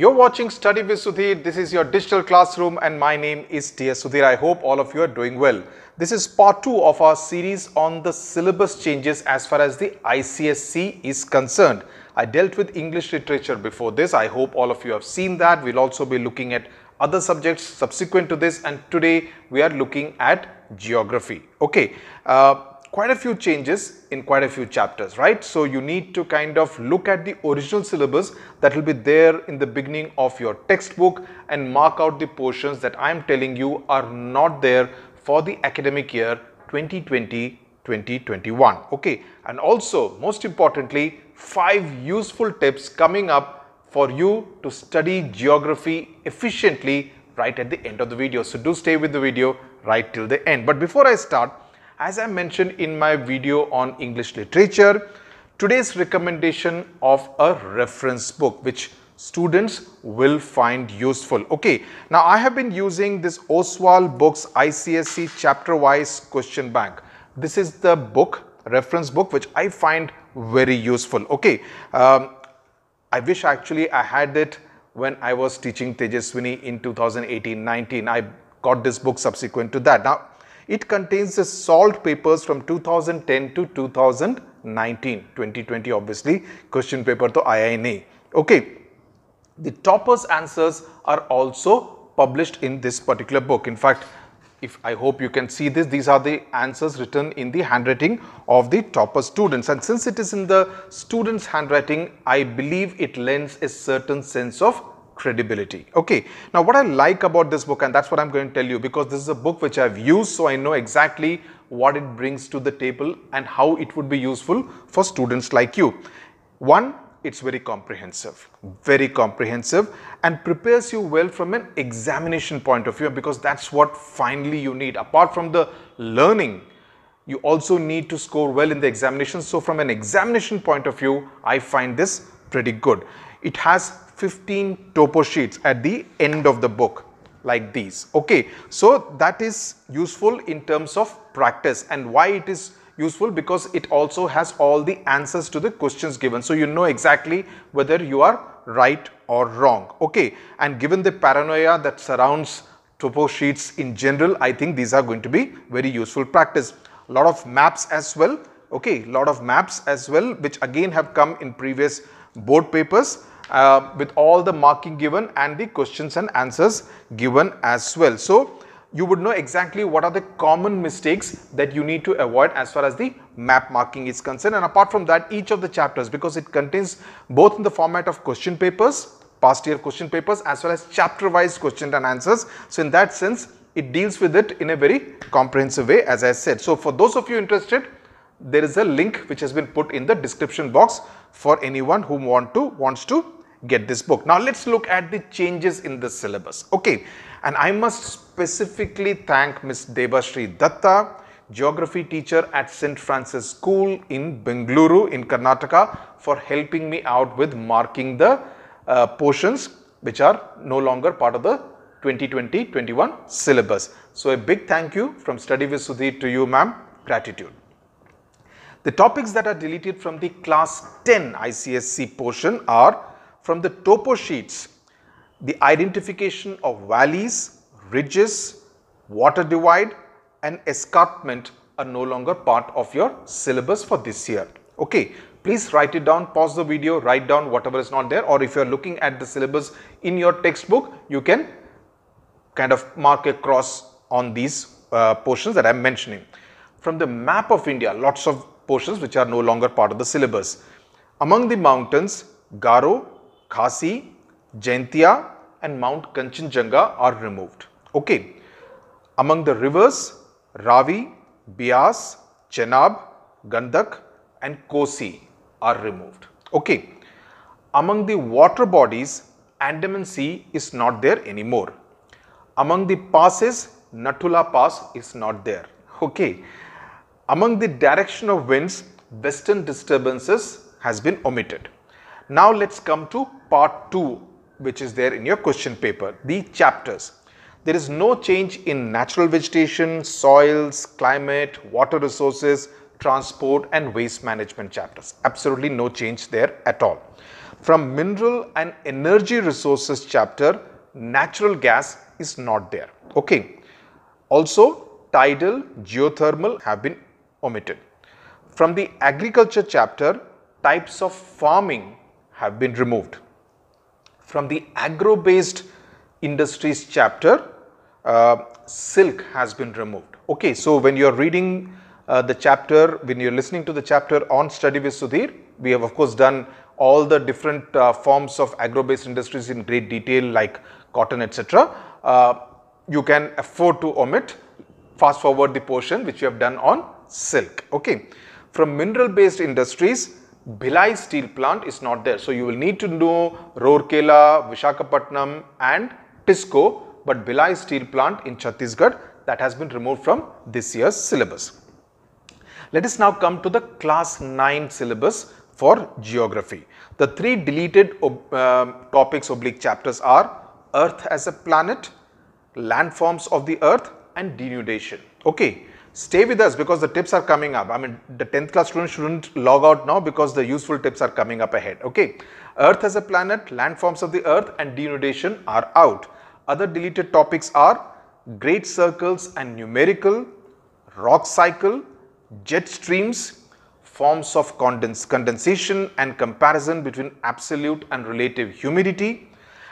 You're watching Study with Sudhir. This is your digital classroom and my name is DS Sudhir. I hope all of you are doing well. This is part 2 of our series on the syllabus changes as far as the ICSE is concerned. I dealt with English literature before this. I hope all of you have seen that. We'll also be looking at other subjects subsequent to this, and today we are looking at geography. Okay. Quite a few changes in quite a few chapters, right? So you need to kind of look at the original syllabus that will be there in the beginning of your textbook and mark out the portions that I am telling you are not there for the academic year 2020-2021. Okay, and also most importantly, 5 useful tips coming up for you to study geography efficiently right at the end of the video. So do stay with the video right till the end. But before I start, as I mentioned in my video on English literature, today's recommendation of a reference book which students will find useful. Okay, now I have been using this Oswald Books ICSE chapter wise question bank. This is the book, reference book, which I find very useful. Okay, I wish actually I had it when I was teaching Tejaswini in 2018-19. I got this book subsequent to that. Now, it contains the solved papers from 2010 to 2019, 2020 obviously, question paper to IINA. Okay, the toppers answers are also published in this particular book. In fact, I hope you can see this, these are the answers written in the handwriting of the topper students, and since it is in the students' handwriting, I believe it lends a certain sense of credibility. Okay, now what I like about this book, and that's what I'm going to tell you, because this is a book which I've used, so I know exactly what it brings to the table and how it would be useful for students like you. One, it's very comprehensive and prepares you well from an examination point of view, because that's what finally you need. Apart from the learning, you also need to score well in the examination. So from an examination point of view, I find this pretty good. It has 15 topo sheets at the end of the book like these. Okay, so that is useful in terms of practice. And why it is useful? Because it also has all the answers to the questions given, so you know exactly whether you are right or wrong. Okay, and given the paranoia that surrounds topo sheets in general, I think these are going to be very useful practice. A lot of maps as well. Okay, lot of maps as well, which again have come in previous board papers, with all the marking given and the questions and answers given as well. So you would know exactly what are the common mistakes that you need to avoid as far as the map marking is concerned. And apart from that, each of the chapters, because it contains both in the format of question papers, past year question papers, as well as chapter wise question and answers. So in that sense, it deals with it in a very comprehensive way, as I said. So for those of you interested, there is a link which has been put in the description box for anyone who wants to get this book. Now let's look at the changes in the syllabus. Okay, and I must specifically thank Miss Debashree Datta, geography teacher at St. Francis School in Bengaluru in Karnataka, for helping me out with marking the portions which are no longer part of the 2020-21 syllabus. So a big thank you from Study with Sudhir to you, ma'am. Gratitude. The topics that are deleted from the class 10 ICSE portion are from the topo sheets, the identification of valleys, ridges, water divide and escarpment are no longer part of your syllabus for this year. Okay, please write it down, pause the video, write down whatever is not there, or if you are looking at the syllabus in your textbook, you can kind of mark a cross on these portions that I am mentioning. From the map of India, lots of portions which are no longer part of the syllabus. Among the mountains, Garo, Khasi, Jaintia and Mount Kanchenjunga are removed. Okay. Among the rivers, Ravi, Beas, Chenab, Gandak and Kosi are removed. Okay. Among the water bodies, Andaman Sea is not there anymore. Among the passes, Natula Pass is not there. Okay. Among the direction of winds, western disturbances has been omitted. Now let's come to part 2, which is there in your question paper, the chapters. There is no change in natural vegetation, soils, climate, water resources, transport and waste management chapters. Absolutely no change there at all. From mineral and energy resources chapter, natural gas is not there. Okay. Also, tidal, geothermal have been omitted. From the agriculture chapter, types of farming have been removed. From the agro-based industries chapter, silk has been removed. Okay, so when you are reading the chapter, when you are listening to the chapter on Study with Sudhir, we have of course done all the different forms of agro-based industries in great detail like cotton, etc. You can afford to omit, fast forward the portion which you have done on silk. Okay. From mineral based industries, Bhilai steel plant is not there. So you will need to know Rourkela, Visakhapatnam and Tisco, but Bhilai steel plant in Chhattisgarh, that has been removed from this year's syllabus. Let us now come to the class 9 syllabus for geography. The three deleted topics oblique chapters are Earth as a planet, landforms of the earth and denudation. Okay, stay with us because the tips are coming up. I mean, the 10th class students shouldn't log out now because the useful tips are coming up ahead. Okay, Earth as a planet, landforms of the earth and denudation are out. Other deleted topics are great circles and numerical, rock cycle, jet streams, forms of condensation and comparison between absolute and relative humidity.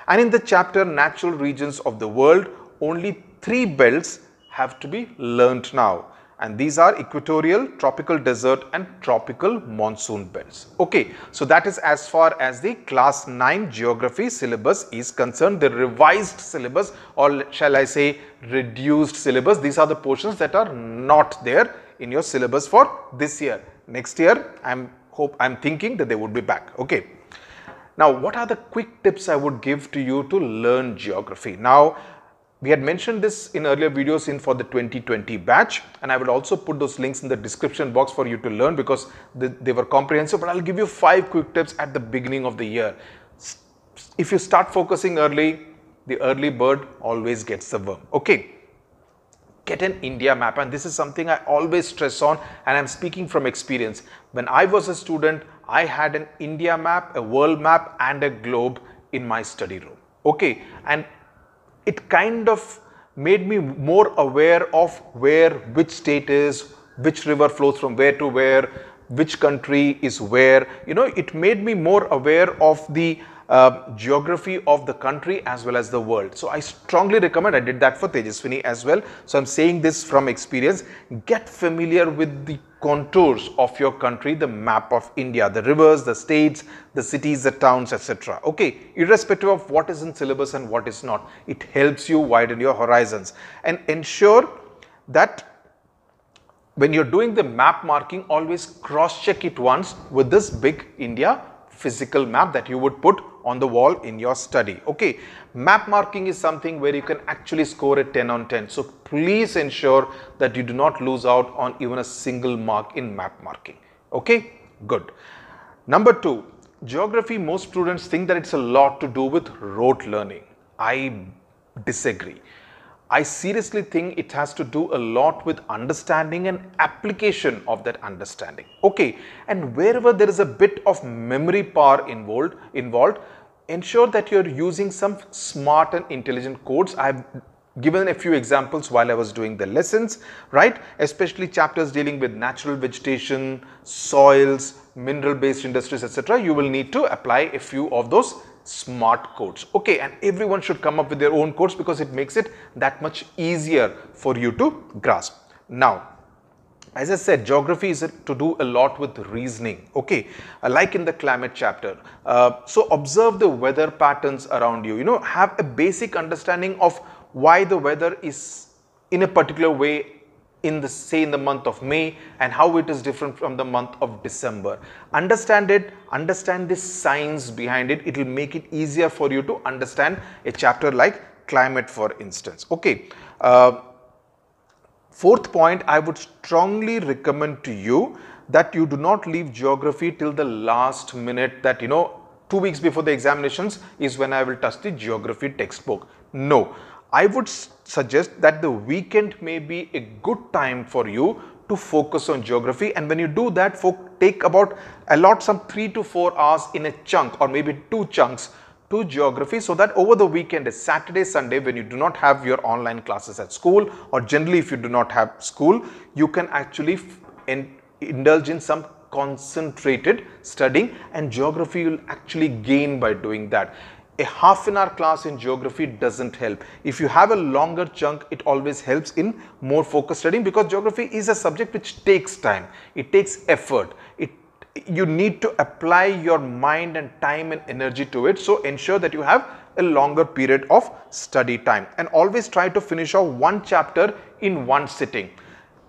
And in the chapter natural regions of the world, only 3 belts have to be learnt now, and these are equatorial, tropical desert and tropical monsoon belts. Okay, so that is as far as the class 9 geography syllabus is concerned, the revised syllabus, or shall I say reduced syllabus. These are the portions that are not there in your syllabus for this year. Next year I'm thinking that they would be back. Okay. Now, what are the quick tips I would give to you to learn geography? Now, we had mentioned this in earlier videos for the 2020 batch, and I will also put those links in the description box for you to learn because they were comprehensive, but I'll give you 5 quick tips at the beginning of the year. If you start focusing early, the early bird always gets the worm. Okay. Get an India map, and this is something I always stress on, and I'm speaking from experience. When I was a student, I had an India map, a world map and a globe in my study room. Okay, and it kind of made me more aware of which state is, which river flows from where to where, which country is where. You know, it made me more aware of the geography of the country as well as the world. So I strongly recommend, I did that for Tejaswini as well. So I'm saying this from experience. Get familiar with the contours of your country, the map of India, the rivers, the states, the cities, the towns, etc. Okay, irrespective of what is in syllabus and what is not, it helps you widen your horizons, and ensure that when you're doing the map marking, always cross check it once with this big India physical map that you would put on the wall in your study. Okay, map marking is something where you can actually score a 10 on 10. So please ensure that you do not lose out on even a single mark in map marking. Okay, good. Number 2, geography, most students think that it's a lot to do with rote learning. I disagree. I seriously think it has to do a lot with understanding and application of that understanding. Okay, and wherever there is a bit of memory power involved, ensure that you're using some smart and intelligent codes. I've given a few examples while I was doing the lessons, right? Especially chapters dealing with natural vegetation, soils, mineral based industries, etc. You will need to apply a few of those smart codes. Okay, and everyone should come up with their own codes because it makes it that much easier for you to grasp. Now, as I said, geography is to do a lot with reasoning. Okay, like in the climate chapter. So observe the weather patterns around you. You know, have a basic understanding of why the weather is in a particular way in the month of May and how it is different from the month of December. Understand it, understand the science behind it. It will make it easier for you to understand a chapter like climate, for instance. Okay. 4th point, I would strongly recommend to you that you do not leave geography till the last minute, that 2 weeks before the examinations is when I will touch the geography textbook. No. I would suggest that the weekend may be a good time for you to focus on geography, and when you do that, take about allot some 3 to 4 hours in a chunk or maybe 2 chunks to geography, so that over the weekend, Saturday, Sunday, when you do not have your online classes at school, or generally if you do not have school, you can actually indulge in some concentrated studying, and geography will actually gain by doing that. A half an hour class in geography doesn't help. If you have a longer chunk, it always helps in more focused studying, because geography is a subject which takes time. It takes effort. You need to apply your mind and time and energy to it. So ensure that you have a longer period of study time, and always try to finish off one chapter in one sitting.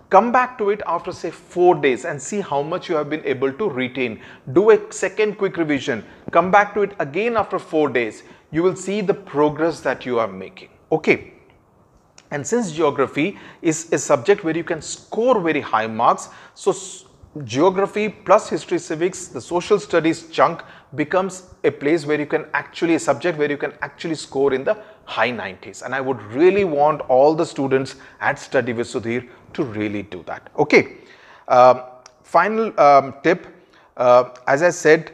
Come back to it after say 4 days and see how much you have been able to retain. Do a second quick revision. Come back to it again after 4 days. You will see the progress that you are making. Okay. And since geography is a subject where you can score very high marks, so geography plus history, civics, the social studies chunk becomes a place where you can actually, a subject where you can actually score in the high 90s. And I would really want all the students at Study with Sudhir to really do that. Okay. Final tip, as I said,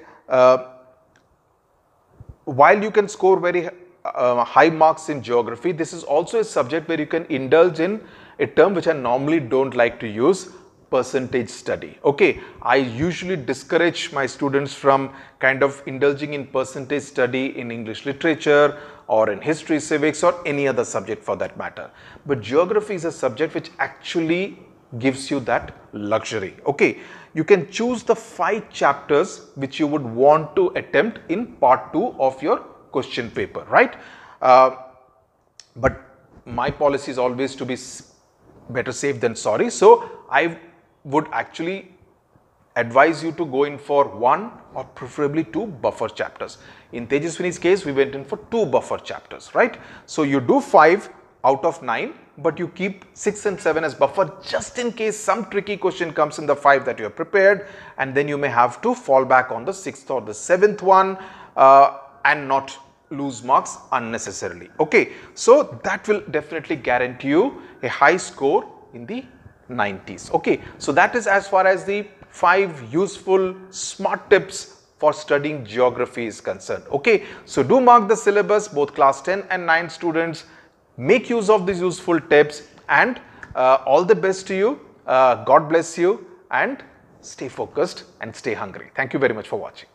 while you can score very high marks in geography, this is also a subject where you can indulge in a term which I normally don't like to use, percentage study. Okay, I usually discourage my students from kind of indulging in percentage study in English literature or in history, civics, or any other subject for that matter. But geography is a subject which actually gives you that luxury. Okay, you can choose the 5 chapters which you would want to attempt in part 2 of your question paper, right? But my policy is always to be better safe than sorry. So I would actually advise you to go in for 1 or preferably 2 buffer chapters. In Tejaswini's case, we went in for 2 buffer chapters, right? So you do 5 out of 9, but you keep 6 and 7 as buffer just in case some tricky question comes in the 5 that you have prepared, and then you may have to fall back on the 6th or the 7th one and not lose marks unnecessarily. Okay, so that will definitely guarantee you a high score in the 90s. Okay, so that is as far as the 5 useful smart tips for studying geography is concerned. Okay, so do mark the syllabus, both class 10 and 9 students. Make use of these useful tips, and all the best to you. God bless you, and stay focused and stay hungry. Thank you very much for watching.